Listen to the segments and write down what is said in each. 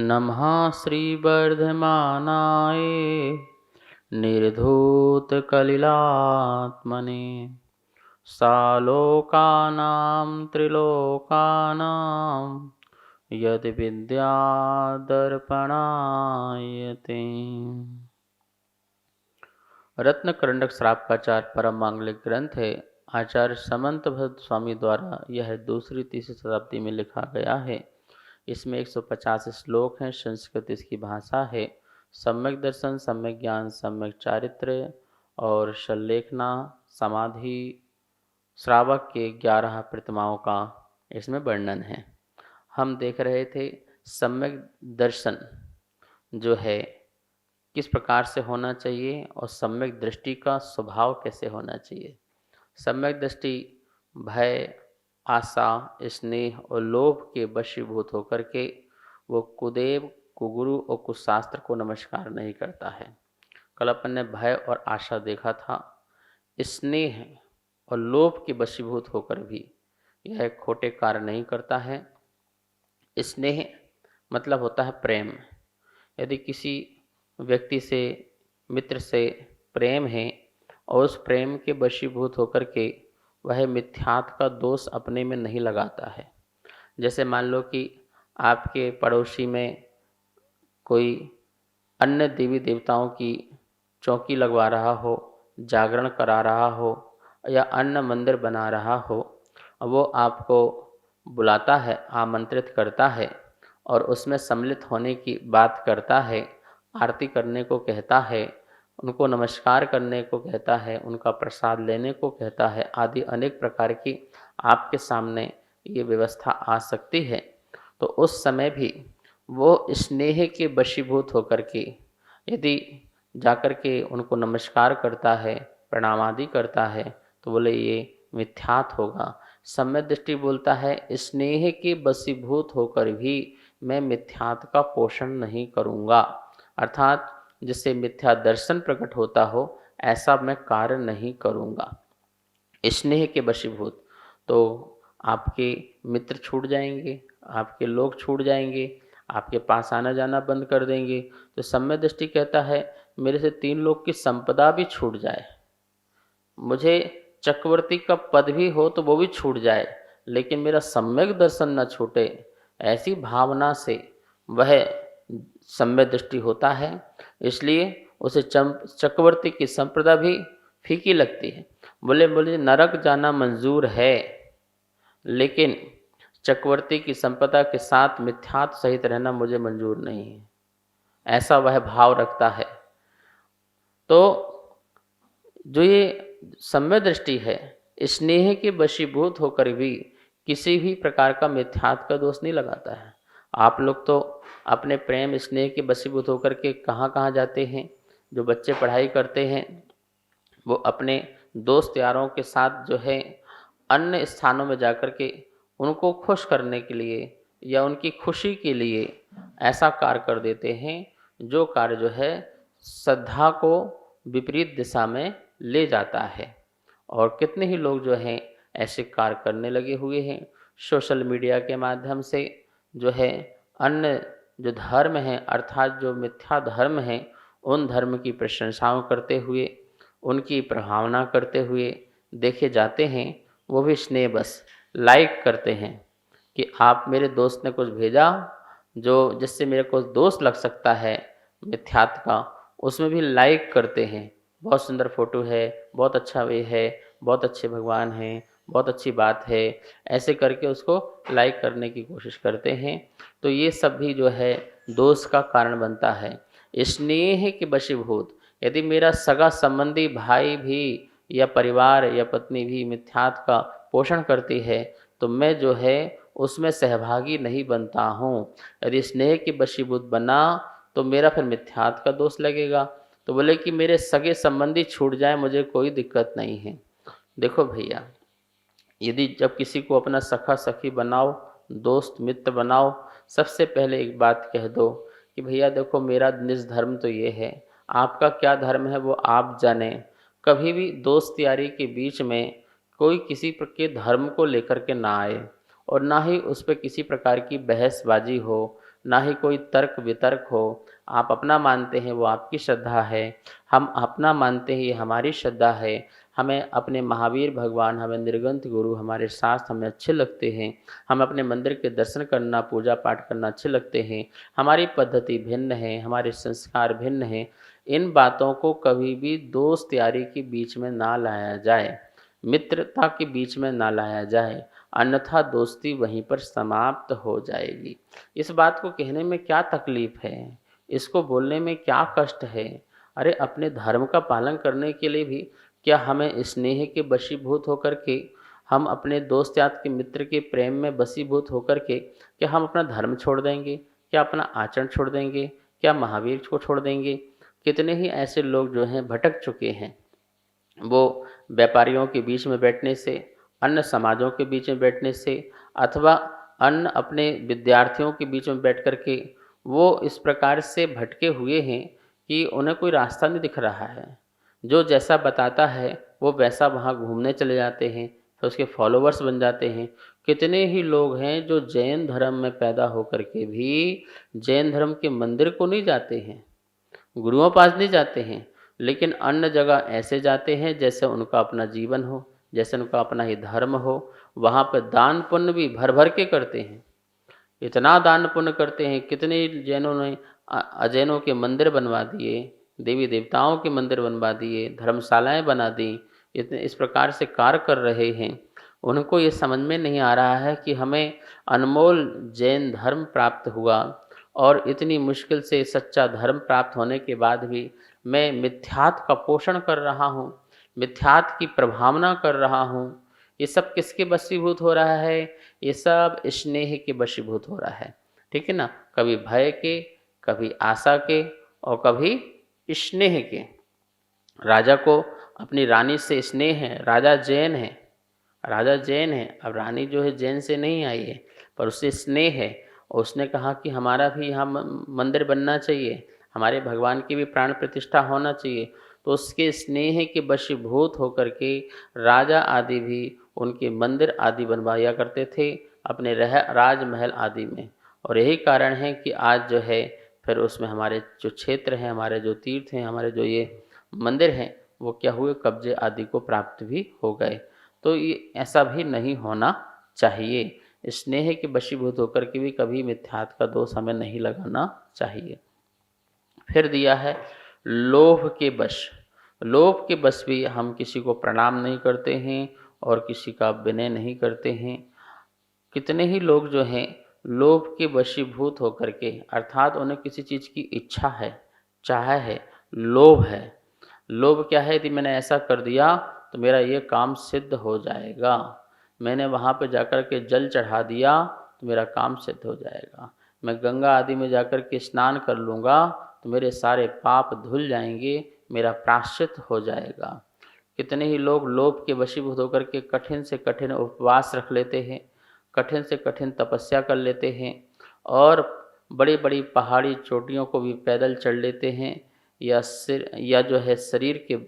नमः श्रीवर्धमानाय निर्धूतकलिलात्मने सालोकानां त्रिलोकानां यद्विद्यादर्पणायते। रत्नकरंडक श्रावकाचार्य परम मांगलिक ग्रंथ है। आचार्य समंत भद्र स्वामी द्वारा यह दूसरी तीसरी शताब्दी में लिखा गया है। इसमें 150 श्लोक हैं। संस्कृत इसकी भाषा है। सम्यक दर्शन, सम्यक ज्ञान, सम्यक चारित्र्य और शल्लेखना समाधि श्रावक के 11 प्रतिमाओं का इसमें वर्णन है। हम देख रहे थे सम्यक दर्शन जो है किस प्रकार से होना चाहिए और सम्यक दृष्टि का स्वभाव कैसे होना चाहिए। सम्यक दृष्टि भय, आशा, स्नेह और लोभ के वशीभूत होकर के वो कुदेव, कुगुरु और कुशास्त्र को नमस्कार नहीं करता है। कल अपन ने भय और आशा देखा था। स्नेह और लोभ के वशीभूत होकर भी यह खोटे कार्य नहीं करता है। स्नेह मतलब होता है प्रेम। यदि किसी व्यक्ति से, मित्र से प्रेम है और उस प्रेम के वशीभूत होकर के वह मिथ्यात्व का दोष अपने में नहीं लगाता है। जैसे मान लो कि आपके पड़ोसी में कोई अन्य देवी देवताओं की चौकी लगवा रहा हो, जागरण करा रहा हो या अन्य मंदिर बना रहा हो, वो आपको बुलाता है, आमंत्रित करता है और उसमें सम्मिलित होने की बात करता है, आरती करने को कहता है, उनको नमस्कार करने को कहता है, उनका प्रसाद लेने को कहता है, आदि अनेक प्रकार की आपके सामने ये व्यवस्था आ सकती है। तो उस समय भी वो स्नेह के वशीभूत होकर के यदि जाकर के उनको नमस्कार करता है, प्रणाम आदि करता है, तो बोले ये मिथ्यात्व होगा। सम्यक दृष्टि बोलता है स्नेह के वशीभूत होकर भी मैं मिथ्यात्व का पोषण नहीं करूँगा, अर्थात जिससे मिथ्या दर्शन प्रकट होता हो ऐसा मैं कार्य नहीं करूँगा। स्नेह के वशीभूत तो आपके मित्र छूट जाएंगे, आपके लोग छूट जाएंगे, आपके पास आना जाना बंद कर देंगे। तो सम्यक दृष्टि कहता है मेरे से 3 लोग की संपदा भी छूट जाए, मुझे चक्रवर्ती का पद भी हो तो वो भी छूट जाए, लेकिन मेरा सम्यक दर्शन न छूटे, ऐसी भावना से वह सम्यक दृष्टि होता है। इसलिए उसे चक्रवर्ती की संपदा भी फीकी लगती है। बोले नरक जाना मंजूर है, लेकिन चक्रवर्ती की संपदा के साथ मिथ्यात्व सहित रहना मुझे मंजूर नहीं है, ऐसा वह भाव रखता है। तो जो ये सम्यक दृष्टि है, स्नेह के वशीभूत होकर भी किसी भी प्रकार का मिथ्यात्व का दोष नहीं लगाता है। आप लोग तो अपने प्रेम स्नेह के वशीभूत होकर के कहाँ कहाँ जाते हैं। जो बच्चे पढ़ाई करते हैं वो अपने दोस्त यारों के साथ जो है अन्य स्थानों में जाकर के उनको खुश करने के लिए या उनकी खुशी के लिए ऐसा कार्य कर देते हैं जो कार्य जो है श्रद्धा को विपरीत दिशा में ले जाता है। और कितने ही लोग जो हैं ऐसे कार्य करने लगे हुए हैं। सोशल मीडिया के माध्यम से जो है अन्य जो धर्म हैं, अर्थात जो मिथ्या धर्म हैं, उन धर्म की प्रशंसाओं करते हुए, उनकी प्रभावना करते हुए देखे जाते हैं। वो भी स्नेह बस लाइक करते हैं कि आप मेरे दोस्त ने कुछ भेजा जो जिससे मेरे को दोष लग सकता है मिथ्यात्व का, उसमें भी लाइक करते हैं। बहुत सुंदर फोटो है, बहुत अच्छा वे है, बहुत अच्छे भगवान हैं, बहुत अच्छी बात है, ऐसे करके उसको लाइक करने की कोशिश करते हैं। तो ये सब भी जो है दोष का कारण बनता है। स्नेह के वशीभूत यदि मेरा सगा संबंधी भाई भी या परिवार या पत्नी भी मिथ्यात्व का पोषण करती है तो मैं जो है उसमें सहभागी नहीं बनता हूँ। यदि स्नेह के वशीभूत बना तो मेरा फिर मिथ्यात्व का दोष लगेगा। तो बोले कि मेरे सगे संबंधी छूट जाए मुझे कोई दिक्कत नहीं है। देखो भैया, यदि जब किसी को अपना सखा सखी बनाओ, दोस्त मित्र बनाओ, सबसे पहले एक बात कह दो कि भैया देखो मेरा निज धर्म तो ये है, आपका क्या धर्म है वो आप जाने। कभी भी दोस्त यारी के बीच में कोई किसी के धर्म को लेकर के ना आए और ना ही उस पर किसी प्रकार की बहसबाजी हो, ना ही कोई तर्क वितर्क हो। आप अपना मानते हैं वो आपकी श्रद्धा है, हम अपना मानते हैं ये हमारी श्रद्धा है। हमें अपने महावीर भगवान, हमें निर्ग्रंथ गुरु, हमारे शास्त्र हमें अच्छे लगते हैं। हम अपने मंदिर के दर्शन करना, पूजा पाठ करना अच्छे लगते हैं। हमारी पद्धति भिन्न है, हमारे संस्कार भिन्न हैं। इन बातों को कभी भी दोस्त यारी के बीच में ना लाया जाए, मित्रता के बीच में ना लाया जाए, अन्यथा दोस्ती वहीं पर समाप्त हो जाएगी। इस बात को कहने में क्या तकलीफ है, इसको बोलने में क्या कष्ट है। अरे अपने धर्म का पालन करने के लिए भी क्या हमें स्नेह के वशीभूत होकर के, हम अपने दोस्त यार के मित्र के प्रेम में वशीभूत होकर के क्या हम अपना धर्म छोड़ देंगे, क्या अपना आचरण छोड़ देंगे, क्या महावीर को छोड़ देंगे। कितने ही ऐसे लोग जो हैं भटक चुके हैं, वो व्यापारियों के बीच में बैठने से, अन्य समाजों के बीच में बैठने से, अथवा अन्य अपने विद्यार्थियों के बीच में बैठ कर के वो इस प्रकार से भटके हुए हैं कि उन्हें कोई रास्ता नहीं दिख रहा है। जो जैसा बताता है वो वैसा वहाँ घूमने चले जाते हैं, फिर उसके फॉलोवर्स बन जाते हैं। कितने ही लोग हैं जो जैन धर्म में पैदा होकर के भी जैन धर्म के मंदिर को नहीं जाते हैं, गुरुओं पास नहीं जाते हैं, लेकिन अन्य जगह ऐसे जाते हैं जैसे उनका अपना जीवन हो, जैसे उनका अपना ही धर्म हो। वहाँ पर दान पुण्य भी भर भर के करते हैं, इतना दान पुण्य करते हैं। कितने जैनों ने अजैनों के मंदिर बनवा दिए, देवी देवताओं के मंदिर बनवा दिए, धर्मशालाएं बना दी, इतने इस प्रकार से कार्य कर रहे हैं। उनको ये समझ में नहीं आ रहा है कि हमें अनमोल जैन धर्म प्राप्त हुआ और इतनी मुश्किल से सच्चा धर्म प्राप्त होने के बाद भी मैं मिथ्यात्व का पोषण कर रहा हूँ, मिथ्यात्व की प्रभावना कर रहा हूँ। ये सब किसके वशीभूत हो रहा है? ये सब स्नेह के वशीभूत हो रहा है, ठीक है ना। कभी भय के, कभी आशा के और कभी स्नेह के। राजा को अपनी रानी से स्नेह है, राजा जैन है, राजा जैन है, अब रानी जो है जैन से नहीं आई है, पर उससे स्नेह है और उसने कहा कि हमारा भी यहाँ मंदिर बनना चाहिए, हमारे भगवान की भी प्राण प्रतिष्ठा होना चाहिए। तो उसके स्नेह के वशीभूत होकर के राजा आदि भी उनके मंदिर आदि बनवाया करते थे अपने राजमहल आदि में। और यही कारण है कि आज जो है फिर उसमें हमारे जो क्षेत्र हैं, हमारे जो तीर्थ हैं, हमारे जो ये मंदिर हैं, वो क्या हुए, कब्जे आदि को प्राप्त भी हो गए। तो ये ऐसा भी नहीं होना चाहिए। स्नेह के वशीभूत होकर के भी कभी मिथ्यात्व का दोष हमें नहीं लगाना चाहिए। फिर दिया है लोभ के वश। लोभ के वश भी हम किसी को प्रणाम नहीं करते हैं और किसी का विनय नहीं करते हैं। कितने ही लोग जो हैं लोभ के वशीभूत होकर के, अर्थात उन्हें किसी चीज़ की इच्छा है, चाह है, लोभ है। लोभ क्या है? यदि मैंने ऐसा कर दिया तो मेरा ये काम सिद्ध हो जाएगा, मैंने वहाँ पर जाकर के जल चढ़ा दिया तो मेरा काम सिद्ध हो जाएगा, मैं गंगा आदि में जाकर के स्नान कर लूँगा तो मेरे सारे पाप धुल जाएंगे, मेरा प्रायश्चित हो जाएगा। कितने ही लोग लोभ के वशीभूत होकर के कठिन से कठिन उपवास रख लेते हैं, कठिन से कठिन तपस्या कर लेते हैं और बड़ी बड़ी पहाड़ी चोटियों को भी पैदल चढ़ लेते हैं, या जो है शरीर के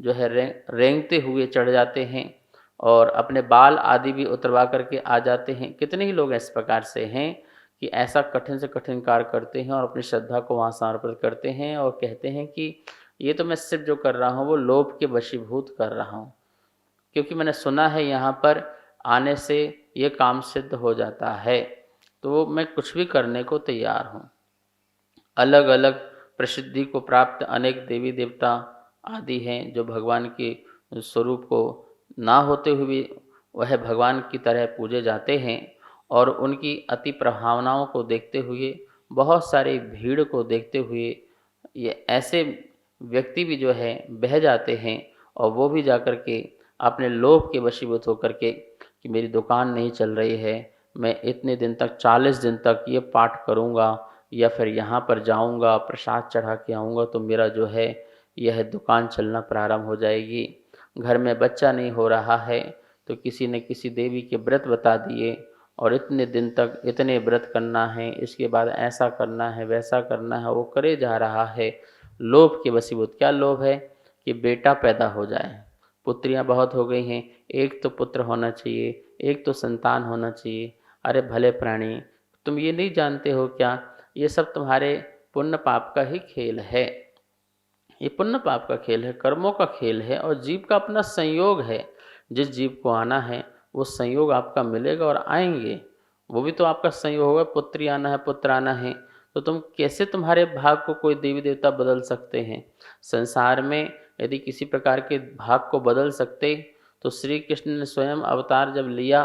जो है रेंगते हुए चढ़ जाते हैं और अपने बाल आदि भी उतरवा करके आ जाते हैं। कितने ही लोग इस प्रकार से हैं कि ऐसा कठिन से कठिन कार्य करते हैं और अपनी श्रद्धा को वहाँ समर्पित करते हैं और कहते हैं कि ये तो मैं सिर्फ जो कर रहा हूँ वो लोभ के वशीभूत कर रहा हूँ, क्योंकि मैंने सुना है यहाँ पर आने से ये काम सिद्ध हो जाता है, तो मैं कुछ भी करने को तैयार हूँ। अलग अलग प्रसिद्धि को प्राप्त अनेक देवी देवता आदि हैं जो भगवान के स्वरूप को ना होते हुए भी वह भगवान की तरह पूजे जाते हैं और उनकी अति प्रभावनाओं को देखते हुए, बहुत सारी भीड़ को देखते हुए ये ऐसे व्यक्ति भी जो है बह जाते हैं और वो भी जाकर के अपने लोभ के वशीभूत होकर के कि मेरी दुकान नहीं चल रही है, मैं इतने दिन तक 40 दिन तक ये पाठ करूँगा या फिर यहाँ पर जाऊँगा प्रसाद चढ़ा के आऊँगा तो मेरा जो है यह दुकान चलना प्रारंभ हो जाएगी। घर में बच्चा नहीं हो रहा है तो किसी ने किसी देवी के व्रत बता दिए और इतने दिन तक इतने व्रत करना है, इसके बाद ऐसा करना है, वैसा करना है, वो करे जा रहा है। लोभ के वशीभूत। क्या लोभ है? कि बेटा पैदा हो जाए, पुत्रियां बहुत हो गई हैं, एक तो पुत्र होना चाहिए, एक तो संतान होना चाहिए। अरे भले प्राणी, तुम ये नहीं जानते हो क्या ये सब तुम्हारे पुण्य पाप का ही खेल है। ये पुण्य पाप का खेल है, कर्मों का खेल है और जीव का अपना संयोग है। जिस जीव को आना है वो संयोग आपका मिलेगा और आएंगे, वो भी तो आपका संयोग होगा। पुत्री आना है, पुत्र आना है, तो तुम कैसे तुम्हारे भाग को कोई देवी देवता बदल सकते हैं? संसार में यदि किसी प्रकार के भाग को बदल सकते तो श्री कृष्ण ने स्वयं अवतार जब लिया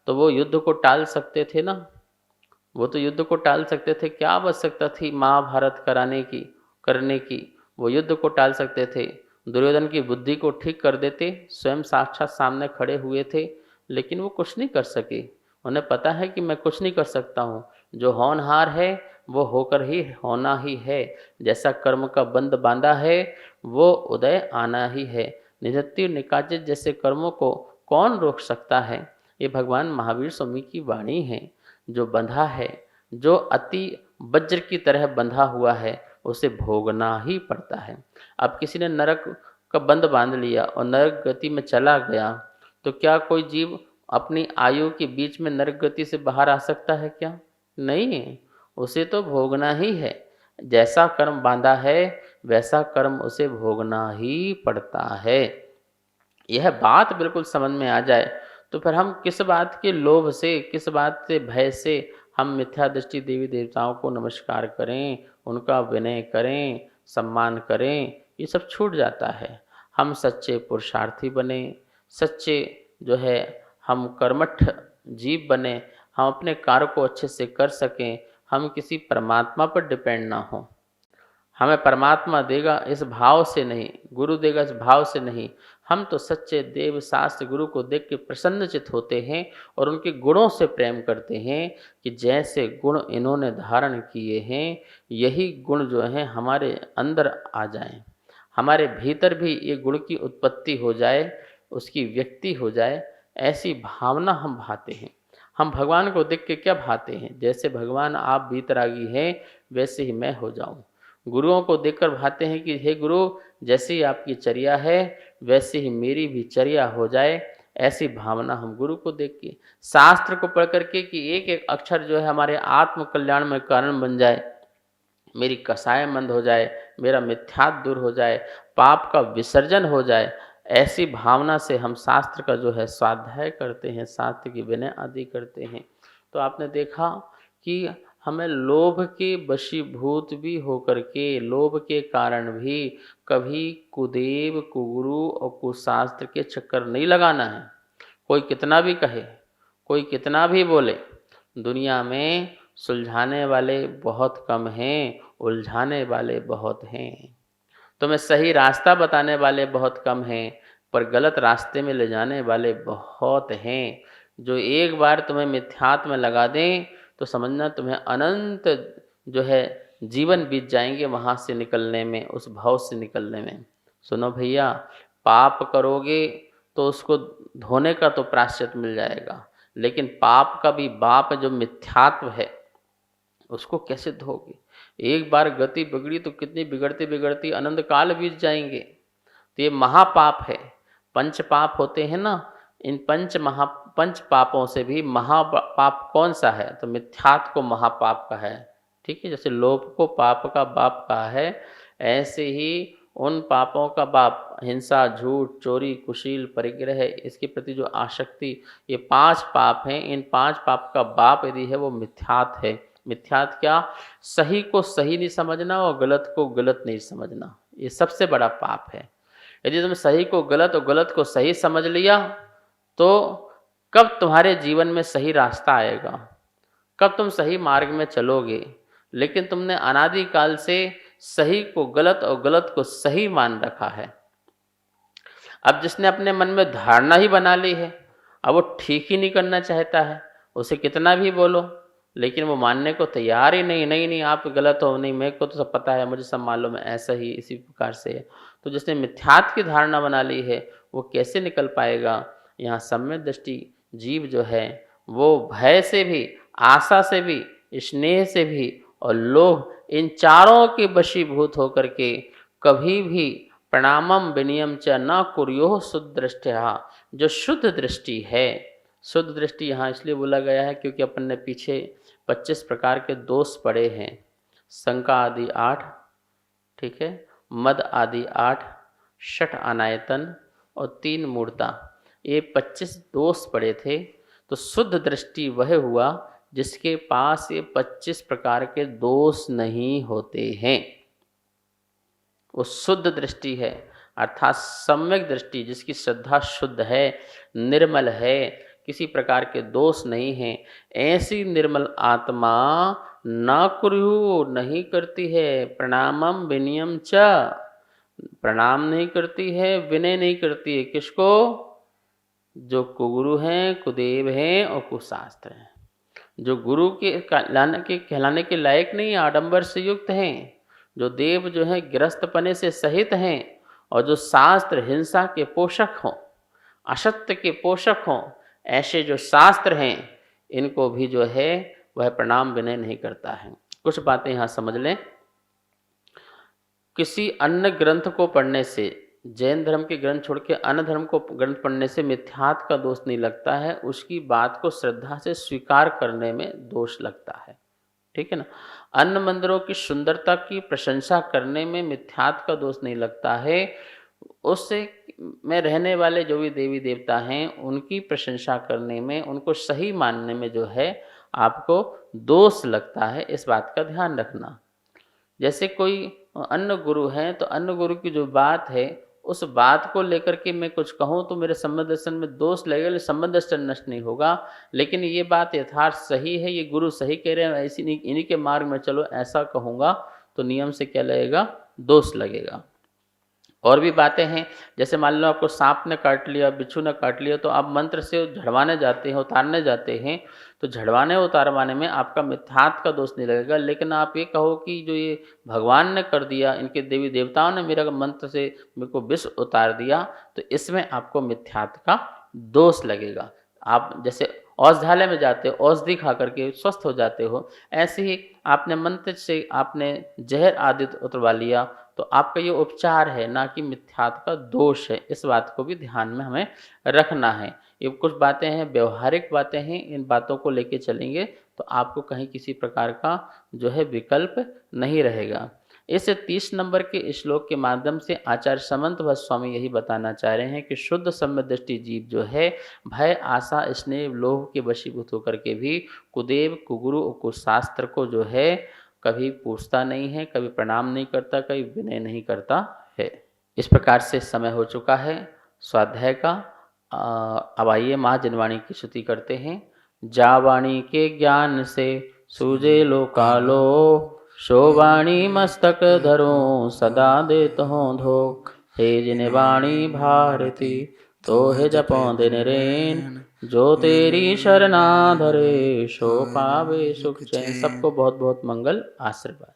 तो वो युद्ध को टाल सकते थे ना। वो तो युद्ध को टाल सकते थे, क्या आवश्यकता थी महाभारत करने की। वो युद्ध को टाल सकते थे, दुर्योधन की बुद्धि को ठीक कर देते, स्वयं साक्षात सामने खड़े हुए थे, लेकिन वो कुछ नहीं कर सके। उन्हें पता है कि मैं कुछ नहीं कर सकता हूँ, जो होनहार है वो होकर ही होना ही है। जैसा कर्म का बंध बांधा है वो उदय आना ही है। निजत्ति निकाचित जैसे कर्मों को कौन रोक सकता है? ये भगवान महावीर स्वामी की वाणी है। जो बंधा है, जो अति वज्र की तरह बंधा हुआ है, उसे भोगना ही पड़ता है। अब किसी ने नरक का बंध बांध लिया और नरक गति में चला गया, तो क्या कोई जीव अपनी आयु के बीच में नरक गति से बाहर आ सकता है क्या? नहीं, उसे तो भोगना ही है। जैसा कर्म बांधा है वैसा कर्म उसे भोगना ही पड़ता है। यह बात बिल्कुल समझ में आ जाए तो फिर हम किस बात के लोभ से, किस बात से भय से हम मिथ्या दृष्टि देवी देवताओं को नमस्कार करें, उनका विनय करें, सम्मान करें? ये सब छूट जाता है। हम सच्चे पुरुषार्थी बने, सच्चे जो है हम कर्मठ जीव बने, हम अपने कार्य को अच्छे से कर सकें, हम किसी परमात्मा पर डिपेंड ना हो। हमें परमात्मा देगा इस भाव से नहीं, गुरु देगा इस भाव से नहीं। हम तो सच्चे देव शास्त्र गुरु को देख के प्रसन्नचित होते हैं और उनके गुणों से प्रेम करते हैं कि जैसे गुण इन्होंने धारण किए हैं यही गुण जो हैं हमारे अंदर आ जाएं, हमारे भीतर भी ये गुण की उत्पत्ति हो जाए, उसकी व्यक्ति हो जाए। ऐसी भावना हम भाते हैं। हम भगवान को देख के क्या भाते हैं? जैसे भगवान आप भीतरागी हैं वैसे ही मैं हो जाऊं। गुरुओं को देखकर भाते हैं कि हे गुरु, जैसी आपकी चर्या है वैसे ही मेरी भी चर्या हो जाए। ऐसी भावना हम गुरु को देख के, शास्त्र को पढ़ करके कि एक एक अक्षर जो है हमारे आत्म कल्याण में कारण बन जाए, मेरी कसाय मंद हो जाए, मेरा मिथ्यात्व दूर हो जाए, पाप का विसर्जन हो जाए। ऐसी भावना से हम शास्त्र का जो है स्वाध्याय करते हैं, शास्त्र की विनय आदि करते हैं। तो आपने देखा कि हमें लोभ के वशीभूत भी होकर के, लोभ के कारण भी कभी कुदेव, कुगुरु और कुशास्त्र के चक्कर नहीं लगाना है। कोई कितना भी कहे, कोई कितना भी बोले, दुनिया में सुलझाने वाले बहुत कम हैं, उलझाने वाले बहुत हैं। तुम्हें सही रास्ता बताने वाले बहुत कम हैं, पर गलत रास्ते में ले जाने वाले बहुत हैं। जो एक बार तुम्हें मिथ्यात्व में लगा दें तो समझना तुम्हें अनंत जो है जीवन बीत जाएंगे वहाँ से निकलने में, उस भाव से निकलने में। सुनो भैया, पाप करोगे तो उसको धोने का तो प्रायश्चित मिल जाएगा, लेकिन पाप का भी बाप जो मिथ्यात्व है उसको कैसे धोगे? एक बार गति बिगड़ी तो कितनी बिगड़ती बिगड़ती अनंत काल बीत जाएंगे। तो ये महापाप है। पंच पाप होते हैं ना, इन पंच पापों से भी महापाप कौन सा है? तो मिथ्यात्व को महापाप का है। ठीक है, जैसे लोभ को पाप का बाप कहा है, ऐसे ही उन पापों का बाप हिंसा, झूठ, चोरी, कुशील, परिग्रह, इसके प्रति जो आसक्ति, ये 5 पाप हैं। इन 5 पाप का बाप यदि है वो मिथ्यात्व है। मिथ्यात्व क्या? सही को सही नहीं समझना और गलत को गलत नहीं समझना, ये सबसे बड़ा पाप है। यदि तुम सही को गलत और गलत को सही समझ लिया तो कब तुम्हारे जीवन में सही रास्ता आएगा? कब तुम सही मार्ग में चलोगे? लेकिन तुमने अनादिकाल से सही को गलत और गलत को सही मान रखा है। अब जिसने अपने मन में धारणा ही बना ली है, अब वो ठीक ही नहीं करना चाहता है, उसे कितना भी बोलो लेकिन वो मानने को तैयार ही नहीं। नहीं नहीं, आप गलत हो, नहीं मेरे को तो सब पता है, मुझे सब मालूम है, ऐसा ही इसी प्रकार से है। तो जिसने मिथ्यात्व की धारणा बना ली है वो कैसे निकल पाएगा? यहाँ सम्यक दृष्टि जीव जो है वो भय से भी, आशा से भी, स्नेह से भी और लोभ, इन चारों के वशीभूत होकर के कभी भी प्रणामम विनियम च न कुर्यो शुद्ध दृष्टया, जो शुद्ध दृष्टि है। शुद्ध दृष्टि यहाँ इसलिए बोला गया है क्योंकि अपन ने पीछे 25 प्रकार के दोष पढ़े हैं। शंका आदि 8, ठीक है, मद आदि 8, षठ अनायतन और 3 मूर्ता, ये 25 दोष पड़े थे। तो शुद्ध दृष्टि वह हुआ जिसके पास ये 25 प्रकार के दोष नहीं होते हैं, वो शुद्ध दृष्टि है, अर्थात सम्यक दृष्टि, जिसकी श्रद्धा शुद्ध है, निर्मल है, किसी प्रकार के दोष नहीं हैं। ऐसी निर्मल आत्मा न कुरु, नहीं करती है, प्रणामम विनयम च, प्रणाम नहीं करती है, विनय नहीं करती है। किसको? जो कुगुरु हैं, कुदेव हैं और कुशास्त्र हैं, जो गुरु के कहलाने के लायक नहीं, आडंबर से युक्त हैं, जो देव जो है गिरस्तपने से सहित हैं, और जो शास्त्र हिंसा के पोषक हों, असत्य के पोषक हों, ऐसे जो शास्त्र हैं, इनको भी जो है वह प्रणाम विनय नहीं करता है। कुछ बातें यहाँ समझ लें। किसी अन्य ग्रंथ को पढ़ने से, जैन धर्म के ग्रंथ छोड़ के अन्य धर्म को ग्रंथ पढ़ने से मिथ्यात्व का दोष नहीं लगता है, उसकी बात को श्रद्धा से स्वीकार करने में दोष लगता है, ठीक है ना। अन्य मंदिरों की सुंदरता की प्रशंसा करने में मिथ्यात्व का दोष नहीं लगता है, उससे में रहने वाले जो भी देवी देवता हैं उनकी प्रशंसा करने में, उनको सही मानने में जो है आपको दोष लगता है। इस बात का ध्यान रखना। जैसे कोई अन्य गुरु हैं, तो अन्य गुरु की जो बात है, उस बात को लेकर के मैं कुछ कहूँ तो मेरे संबंध दर्शन में दोष लगेगा, लेकिन संबंध दर्शन नष्ट नहीं होगा। लेकिन ये बात यथार्थ सही है, ये गुरु सही कह रहे हैं, ऐसी नहीं, इन्हीं के मार्ग में चलो, ऐसा कहूँगा तो नियम से क्या लगेगा? दोष लगेगा। और भी बातें हैं, जैसे मान लो आपको सांप ने काट लिया, बिच्छू ने काट लिया, तो आप मंत्र से झड़वाने जाते हैं, उतारने जाते हैं, तो झड़वाने उतारवाने में आपका मिथ्यात्व का दोष नहीं लगेगा। लेकिन आप ये कहो कि जो ये भगवान ने कर दिया, इनके देवी देवताओं ने मेरा मंत्र से मेरे को विष उतार दिया, तो इसमें आपको मिथ्यात्व का दोष लगेगा। आप जैसे औषधालय में जाते हो, औषधि खा करके स्वस्थ हो जाते हो, ऐसे ही आपने मंत्र से आपने जहर आदि उतरवा लिया, तो आपका ये उपचार है, ना कि मिथ्यात्व का दोष है। इस बात को भी ध्यान में हमें रखना है। ये कुछ बातें हैं, व्यवहारिक बातें हैं, इन बातों को लेके चलेंगे तो आपको कहीं किसी प्रकार का जो है विकल्प नहीं रहेगा। इस 30 नंबर के श्लोक के माध्यम से आचार्य समंत भट्ट स्वामी यही बताना चाह रहे हैं कि शुद्ध सम्यक दृष्टि जीव जो है, भय आशा स्नेह लोभ के वशीभूत होकर के भी कुदेव कुगुरु और कुशास्त्र को जो है कभी पूछता नहीं है, कभी प्रणाम नहीं करता, कभी विनय नहीं करता है। इस प्रकार से समय हो चुका है स्वाध्याय का। अब आइए माँ जनवाणी की स्तुति करते हैं। जावाणी के ज्ञान से सूझे लोकालो, शोवाणी मस्तक धरो सदा देत हो धोख। हे जिन वाणी भारती तो हे जपो दिन रेन, जो तेरी शरणा धरे सो पावे सुख चैन। सबको बहुत बहुत मंगल आशीर्वाद।